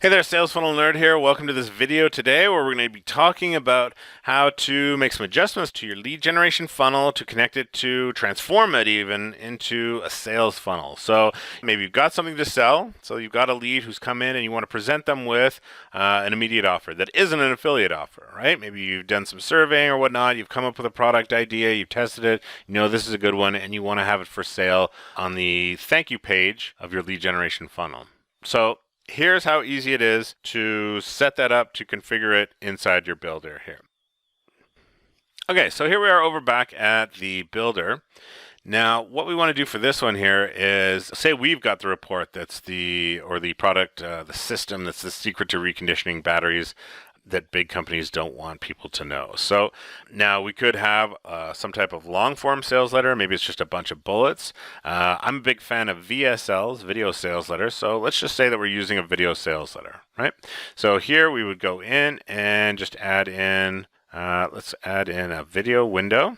Hey there, Sales Funnel Nerd here. Welcome to this video today where we're going to be talking about how to make some adjustments to your lead generation funnel to connect it to transform it even into a sales funnel. So maybe you've got something to sell. So you've got a lead who's come in and you want to present them with an immediate offer that isn't an affiliate offer, right? Maybe you've done some surveying or whatnot. You've come up with a product idea. You've tested it. You know this is a good one and you want to have it for sale on the thank you page of your lead generation funnel. So here's how easy it is to set that up, to configure it inside your builder here. Okay, so here we are over back at the builder. Now, what we want to do for this one here is say we've got the report that's the product, the system that's the secret to reconditioning batteries that big companies don't want people to know. So now we could have some type of long form sales letter. Maybe it's just a bunch of bullets. I'm a big fan of VSLs, video sales letters. So let's just say that we're using a video sales letter, right? So here we would go in and just add in, let's add in a video window.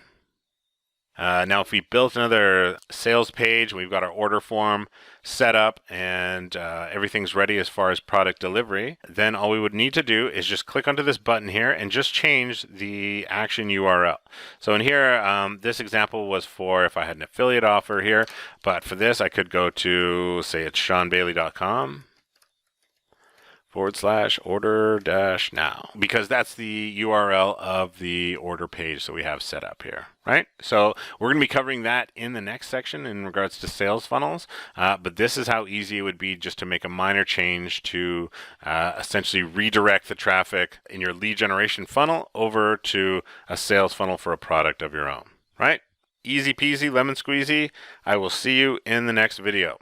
Now, if we built another sales page, we've got our order form set up and everything's ready as far as product delivery, then all we would need to do is just click onto this button here and just change the action URL. So in here, this example was for if I had an affiliate offer here, but for this, I could go to, say it's seanbailey.com/order-now, because that's the URL of the order page that we have set up here, right? So we're going to be covering that in the next section in regards to sales funnels, but this is how easy it would be just to make a minor change to essentially redirect the traffic in your lead generation funnel over to a sales funnel for a product of your own, right? Easy peasy, lemon squeezy. I will see you in the next video.